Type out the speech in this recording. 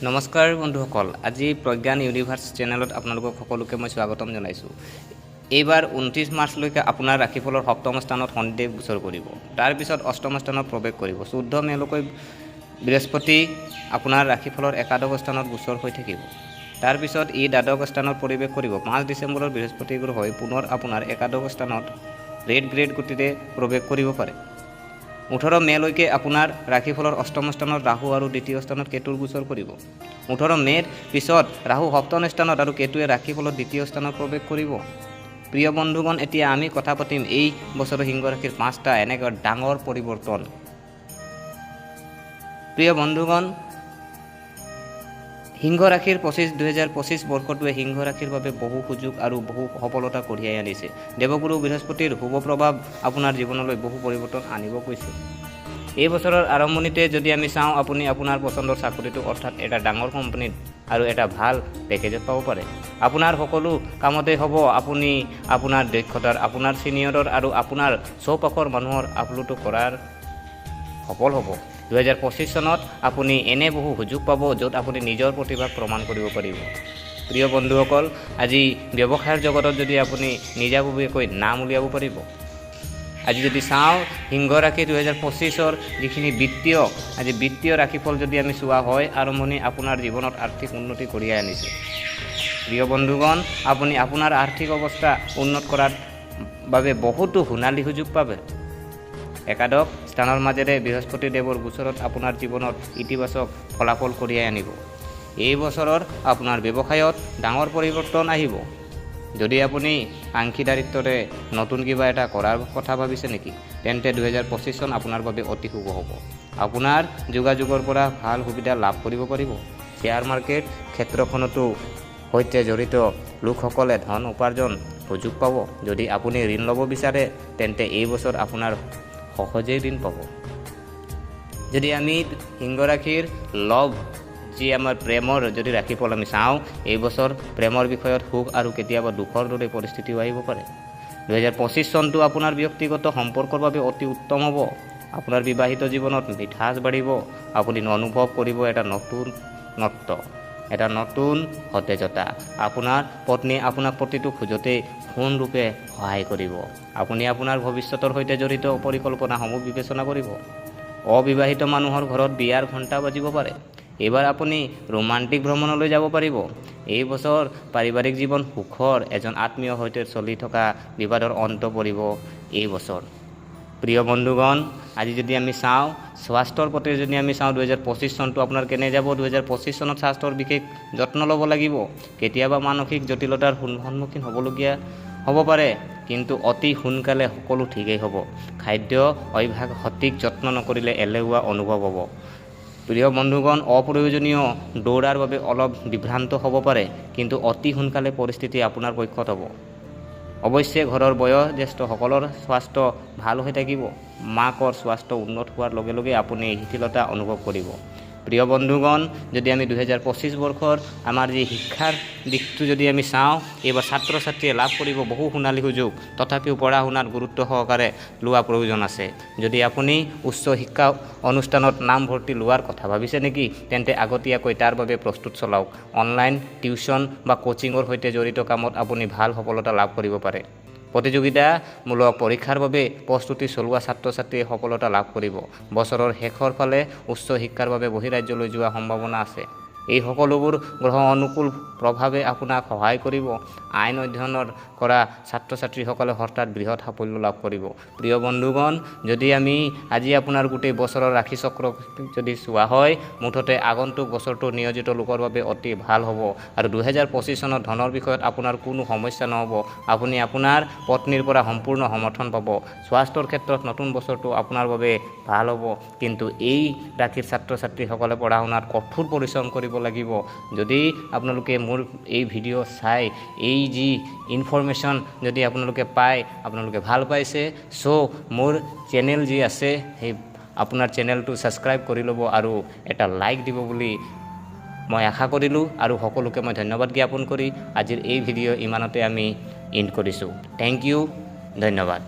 নমস্কাৰ বন্ধুসকল, আজি প্ৰজ্ঞান ইউনিভাৰ্ছ চেনেলত আপোনালোকক সকলোকে মই স্বাগতম জনাইছোঁ। এইবাৰ 29 মাৰ্চলৈকে আপোনাৰ ৰাশিফলৰ সপ্তম স্থানত শনিদেৱ গোচৰ কৰিব। তাৰপিছত অষ্টম স্থানত প্ৰৱেশ কৰিব। 14 মেলৈকে বৃহস্পতি আপোনাৰ ৰাশিফলৰ একাদশ স্থানত গোচৰ হৈ থাকিব। তাৰপিছত ই দ্বাদশ স্থানত প্ৰৱেশ কৰিব। 5 ডিচেম্বৰত বৃহস্পতি গ্ৰহই পুনৰ আপোনাৰ একাদশ স্থানত ৰেড গ্ৰেড গতিৰে প্ৰৱেশ কৰিব পাৰে। 18 মেলৈকে আপোনাৰ ৰাশিফলৰ অষ্টম স্থানত ৰাহু আৰু দ্বিতীয় স্থানত কেতুৰ গোচৰ কৰিব। 18 মেৰ পিছত ৰাহু সপ্তম স্থানত আৰু কেতুৱে ৰাশিফলত দ্বিতীয় স্থানত প্ৰৱেশ কৰিব। প্ৰিয় বন্ধুগণ, এতিয়া আমি কথা পাতিম এই বছৰৰ সিংহ ৰাশিৰ 5টা এনেকুৱা ডাঙৰ পৰিৱৰ্তন। প্ৰিয় বন্ধুগণ, সিংহ ৰাশিৰ 2025 বৰ্ষটোৱে সিংহ ৰাশিৰ বাবে বহু সুযোগ আৰু বহু সফলতা কঢ়িয়াই আনিছে। দেৱগুৰু বৃহস্পতিৰ শুভ প্ৰভাৱ আপোনাৰ জীৱনলৈ বহু পৰিৱৰ্তন আনিব গৈছে। এই বছৰৰ আৰম্ভণিতে যদি আমি চাওঁ, আপুনি আপোনাৰ পচন্দৰ চাকৰিটো অৰ্থাৎ এটা ডাঙৰ কোম্পানীত আৰু এটা ভাল পেকেজত পাব পাৰে। আপোনাৰ সকলো কামতে হ'ব আপুনি আপোনাৰ দক্ষতাৰ, আপোনাৰ ছিনিয়ৰৰ আৰু আপোনাৰ চৌপাশৰ মানুহৰ আপ্লুত কৰাৰ সফল হ'ব। 2025 চনত আপুনি এনে বহু সুযোগ পাব য'ত আপুনি নিজৰ প্ৰতিভাক প্ৰমাণ কৰিব পাৰিব। প্ৰিয় বন্ধুসকল, আজি ব্যৱসায়ৰ জগতত যদি আপুনি নিজাববীয়াকৈ নাম উলিয়াব পাৰিব। আজি যদি চাওঁ সিংহ ৰাশি 2025ৰ যিখিনি বিত্তীয় ৰাশিফল যদি আমি চোৱা হয়, আৰম্ভণি আপোনাৰ জীৱনত আৰ্থিক উন্নতি কঢ়িয়াই আনিছে। প্ৰিয় বন্ধুগণ, আপুনি আপোনাৰ আৰ্থিক অৱস্থা উন্নত কৰাৰ বাবে বহুতো সোণালী সুযোগ পাব। একাদশ স্থানৰ মাজেৰে বৃহস্পতি দেৱৰ গোচৰত আপোনাৰ জীৱনত ইতিবাচক ফলাফল কঢ়িয়াই আনিব। এই বছৰৰ আপোনাৰ ব্যৱসায়ত ডাঙৰ পৰিৱৰ্তন আহিব। যদি আপুনি অংশীদাৰিত্বৰে নতুন কিবা এটা কৰাৰ কথা ভাবিছে নেকি, তেন্তে 2025 চন আপোনাৰ বাবে অতি শুভ হ'ব। আপোনাৰ যোগাযোগৰ পৰা ভাল সুবিধা লাভ কৰিব পাৰিব। শ্বেয়াৰ মাৰ্কেট ক্ষেত্ৰখনতো সৈতে জড়িত লোকসকলে ধন উপাৰ্জন সুযোগ পাব। যদি আপুনি ঋণ ল'ব বিচাৰে, তেন্তে এই বছৰ আপোনাৰ সহজেই ঋণ পাব। যদি আমি সিংহ ৰাশিৰ লভ, যি আমাৰ প্ৰেমৰ যদি ৰাশিফল আমি চাওঁ, এই বছৰ প্ৰেমৰ বিষয়ত সুখ আৰু কেতিয়াবা দুখৰ দৰে পৰিস্থিতিও আহিব পাৰে। 2025 চনটো আপোনাৰ ব্যক্তিগত সম্পৰ্কৰ বাবে অতি উত্তম হ'ব। আপোনাৰ বিবাহিত জীৱনত মিঠাচ বাঢ়িব। আপুনি অনুভৱ কৰিব এটা নতুনত্ব, এটা নতুন সতেজতা। আপোনাৰ পত্নীয়ে আপোনাক প্ৰতিটো খোজতে সম্পূৰ্ণৰূপে সহায় কৰিব। আপুনি আপোনাৰ ভৱিষ্যতৰ সৈতে জড়িত পৰিকল্পনাসমূহ বিবেচনা কৰিব। অবিবাহিত মানুহৰ ঘৰত বিয়াৰ ঘণ্টা বাজিব পাৰে। এইবাৰ আপুনি ৰোমান্টিক ভ্ৰমণলৈ যাব পাৰিব। এই বছৰ পাৰিবাৰিক জীৱন সুখৰ, এজন আত্মীয়ৰ সৈতে চলি থকা বিবাদৰ অন্ত পৰিব এই বছৰ। প্ৰিয় বন্ধুগণ, আজি যদি আমি চাওঁ স্বাস্থ্যৰ প্ৰতি যদি আমি চাওঁ, 2025 চনটো আপোনাৰ কেনে যাব। 2025 চনত স্বাস্থ্যৰ বিশেষ যত্ন ল'ব লাগিব। কেতিয়াবা মানসিক জটিলতাৰ সন্মুখীন হ'বলগীয়া হ'ব পাৰে, কিন্তু অতি সোনকালে সকলো ঠিকেই হ'ব। খাদ্য অভ্যাস সঠিক যত্ন নকৰিলে এলেহুৱা অনুভৱ হ'ব। প্ৰিয় বন্ধুগণ, অপ্ৰয়োজনীয় দৌৰাৰ বাবে অলপ বিভ্ৰান্ত হ'ব পাৰে, কিন্তু অতি সোনকালে পৰিস্থিতি আপোনাৰ পক্ষত হ'ব। অৱশ্যে ঘৰৰ বয়োজ্যেষ্ঠসকলৰ স্বাস্থ্য ভাল হৈ থাকিব। মাকৰ স্বাস্থ্য উন্নত হোৱাৰ লগে লগে আপুনি শিথিলতা অনুভৱ কৰিব। প্ৰিয় বন্ধুগণ, যদি আমি 2025 বৰ্ষৰ আমাৰ যি শিক্ষাৰ দিশটো যদি আমি চাওঁ, এইবাৰ ছাত্ৰ ছাত্ৰীয়ে লাভ কৰিব বহু সোণালী সুযোগ। তথাপিও পঢ়া শুনাত গুৰুত্ব সহকাৰে লোৱা প্ৰয়োজন আছে। যদি আপুনি উচ্চ শিক্ষা অনুষ্ঠানত নামভৰ্তি লোৱাৰ কথা ভাবিছে নেকি, তেন্তে আগতীয়াকৈ তাৰ বাবে প্ৰস্তুত চলাওক। অনলাইন টিউশ্যন বা কোচিঙৰ সৈতে জড়িত কামত আপুনি ভাল সফলতা লাভ কৰিব পাৰে। প্ৰতিযোগিতামূলক পৰীক্ষাৰ বাবে প্ৰস্তুতি চলোৱা ছাত্ৰ ছাত্ৰীয়ে সফলতা লাভ কৰিব। বছৰৰ শেষৰ ফালে উচ্চ শিক্ষাৰ বাবে বহিৰাজ্যলৈ যোৱাৰ সম্ভাৱনা আছে। এই সকলোবোৰ গ্ৰহ অনুকূল প্ৰভাৱে আপোনাক সহায় কৰিব। আইন অধ্যয়ন কৰা ছাত্ৰ ছাত্ৰীসকলে হঠাৎ বৃহৎ সাফল্য লাভ কৰিব। প্ৰিয় বন্ধুগণ, যদি আমি আজি আপোনাৰ গোটেই বছৰৰ ৰাশিচক্ৰ যদি চোৱা হয়, মুঠতে আগন্তুক বছৰটো নিয়োজিত লোকৰ বাবে অতি ভাল হ'ব। আৰু 2025 চনত ধনৰ বিষয়ত আপোনাৰ কোনো সমস্যা নহ'ব। আপুনি আপোনাৰ পত্নীৰ পৰা সম্পূৰ্ণ সমৰ্থন পাব। স্বাস্থ্যৰ ক্ষেত্ৰত নতুন বছৰটো আপোনাৰ বাবে ভাল হ'ব, কিন্তু এই ৰাশিৰ ছাত্ৰ ছাত্ৰীসকলে পঢ়া শুনাত কঠোৰ পৰিশ্ৰম কৰিব লাগিব। যদি আপোনালোকে মোৰ এই ভিডিঅ' চাই এই যি ইনফৰমেশ্যন যদি আপোনালোকে পায়, আপোনালোকে ভাল পাইছে, মোৰ চেনেল যি আছে সেই আপোনাৰ চেনেলটো ছাবস্ক্ৰাইব কৰি ল'ব আৰু এটা লাইক দিব বুলি মই আশা কৰিলোঁ। আৰু সকলোকে মই ধন্যবাদ জ্ঞাপন কৰি আজিৰ এই ভিডিঅ' ইমানতে আমি এণ্ড কৰিছোঁ। থেংক ইউ, ধন্যবাদ।